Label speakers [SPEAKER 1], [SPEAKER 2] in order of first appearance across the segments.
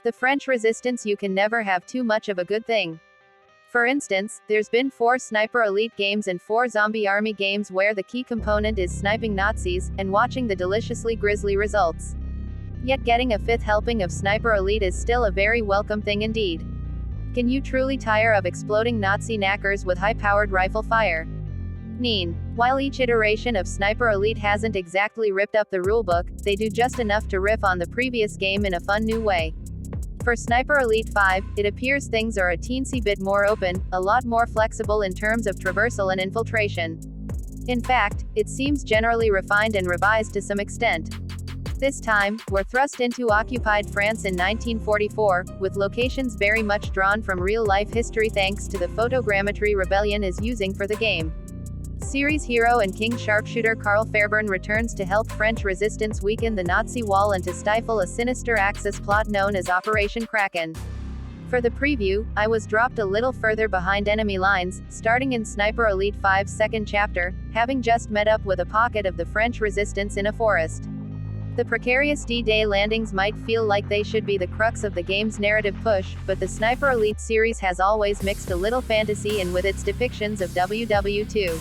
[SPEAKER 1] The French resistance. You can never have too much of a good thing. For instance, there's been 4 Sniper Elite games and 4 Zombie Army games where the key component is sniping Nazis, and watching the deliciously grisly results. Yet getting a 5th helping of Sniper Elite is still a very welcome thing indeed. Can you truly tire of exploding Nazi knackers with high-powered rifle fire? Neen. While each iteration of Sniper Elite hasn't exactly ripped up the rulebook, they do just enough to riff on the previous game in a fun new way. For Sniper Elite 5, it appears things are a teensy bit more open, a lot more flexible in terms of traversal and infiltration. In fact, it seems generally refined and revised to some extent. This time, we're thrust into occupied France in 1944, with locations very much drawn from real-life history thanks to the photogrammetry Rebellion is using for the game. Series hero and king sharpshooter Karl Fairburne returns to help French resistance weaken the Nazi wall and to stifle a sinister Axis plot known as Operation Kraken. For the preview, I was dropped a little further behind enemy lines, starting in Sniper Elite 5's second chapter, having just met up with a pocket of the French resistance in a forest. The precarious D-Day landings might feel like they should be the crux of the game's narrative push, but the Sniper Elite series has always mixed a little fantasy in with its depictions of WW2.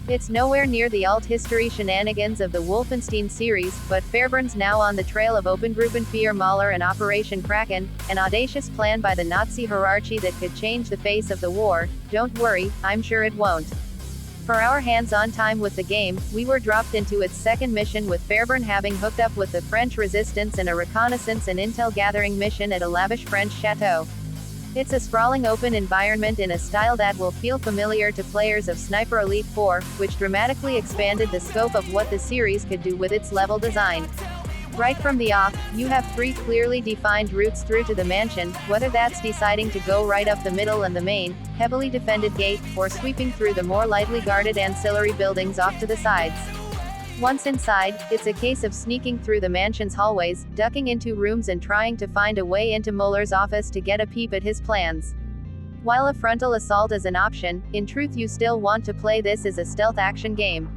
[SPEAKER 1] It's nowhere near the alt-history shenanigans of the Wolfenstein series, but Fairburne's now on the trail of Obergruppenführer Mahler and Operation Kraken, an audacious plan by the Nazi hierarchy that could change the face of the war. Don't worry, I'm sure it won't. For our hands-on time with the game, we were dropped into its second mission with Fairburne having hooked up with the French resistance in a reconnaissance and intel gathering mission at a lavish French chateau. It's a sprawling open environment in a style that will feel familiar to players of Sniper Elite 4, which dramatically expanded the scope of what the series could do with its level design. Right from the off, you have 3 clearly defined routes through to the mansion, whether that's deciding to go right up the middle and the main, heavily defended gate, or sweeping through the more lightly guarded ancillary buildings off to the sides. Once inside, it's a case of sneaking through the mansion's hallways, ducking into rooms and trying to find a way into Muller's office to get a peep at his plans. While a frontal assault is an option, in truth you still want to play this as a stealth action game.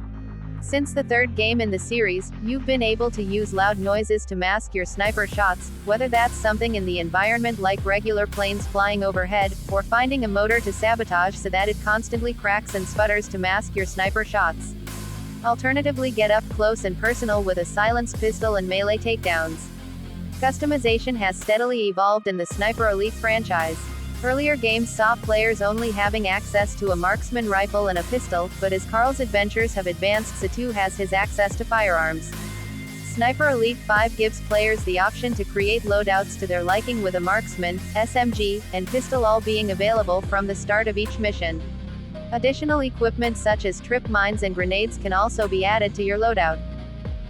[SPEAKER 1] Since the 3rd game in the series, you've been able to use loud noises to mask your sniper shots, whether that's something in the environment like regular planes flying overhead, or finding a motor to sabotage so that it constantly cracks and sputters to mask your sniper shots. Alternatively, get up close and personal with a silenced pistol and melee takedowns. Customization has steadily evolved in the Sniper Elite franchise. Earlier games saw players only having access to a marksman rifle and a pistol, but as Karl's adventures have advanced, so too has his access to firearms. Sniper Elite 5 gives players the option to create loadouts to their liking with a marksman, SMG, and pistol all being available from the start of each mission. Additional equipment such as trip mines and grenades can also be added to your loadout.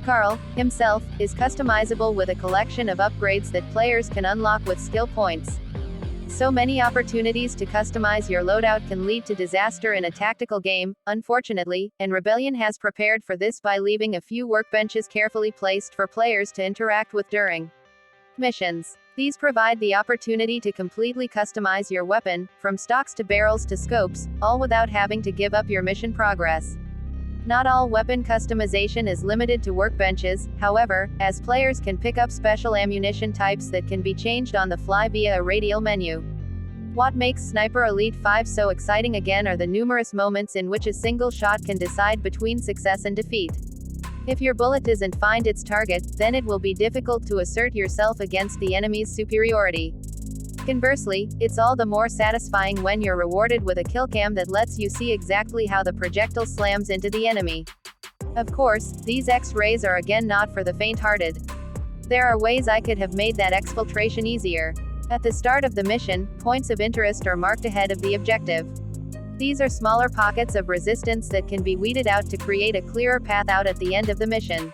[SPEAKER 1] Karl, himself, is customizable with a collection of upgrades that players can unlock with skill points. So many opportunities to customize your loadout can lead to disaster in a tactical game, unfortunately, and Rebellion has prepared for this by leaving a few workbenches carefully placed for players to interact with during missions. These provide the opportunity to completely customize your weapon, from stocks to barrels to scopes, all without having to give up your mission progress. Not all weapon customization is limited to workbenches, however, as players can pick up special ammunition types that can be changed on the fly via a radial menu. What makes Sniper Elite 5 so exciting again are the numerous moments in which a single shot can decide between success and defeat. If your bullet doesn't find its target, then it will be difficult to assert yourself against the enemy's superiority. Conversely, it's all the more satisfying when you're rewarded with a killcam that lets you see exactly how the projectile slams into the enemy. Of course, these X-rays are again not for the faint-hearted. There are ways I could have made that exfiltration easier. At the start of the mission, points of interest are marked ahead of the objective. These are smaller pockets of resistance that can be weeded out to create a clearer path out at the end of the mission.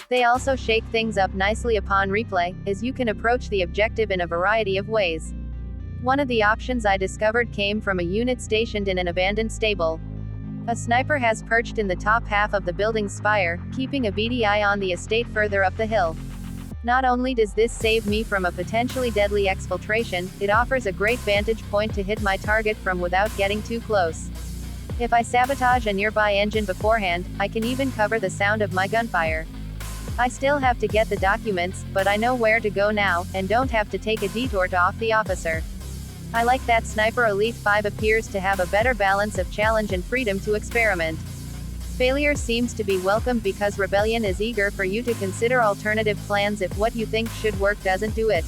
[SPEAKER 1] They also shake things up nicely upon replay, as you can approach the objective in a variety of ways. One of the options I discovered came from a unit stationed in an abandoned stable. A sniper has perched in the top half of the building's spire, keeping a beady eye on the estate further up the hill. Not only does this save me from a potentially deadly exfiltration, it offers a great vantage point to hit my target from without getting too close. If I sabotage a nearby engine beforehand, I can even cover the sound of my gunfire. I still have to get the documents, but I know where to go now, and don't have to take a detour to off the officer. I like that Sniper Elite 5 appears to have a better balance of challenge and freedom to experiment. Failure seems to be welcome because Rebellion is eager for you to consider alternative plans if what you think should work doesn't do it.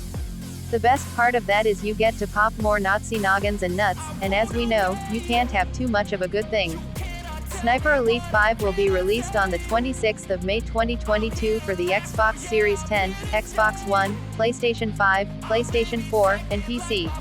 [SPEAKER 1] The best part of that is you get to pop more Nazi noggins and nuts, and as we know, you can't have too much of a good thing. Sniper Elite 5 will be released on the 26th of May 2022 for the Xbox Series 10, Xbox One, PlayStation 5, PlayStation 4, and PC.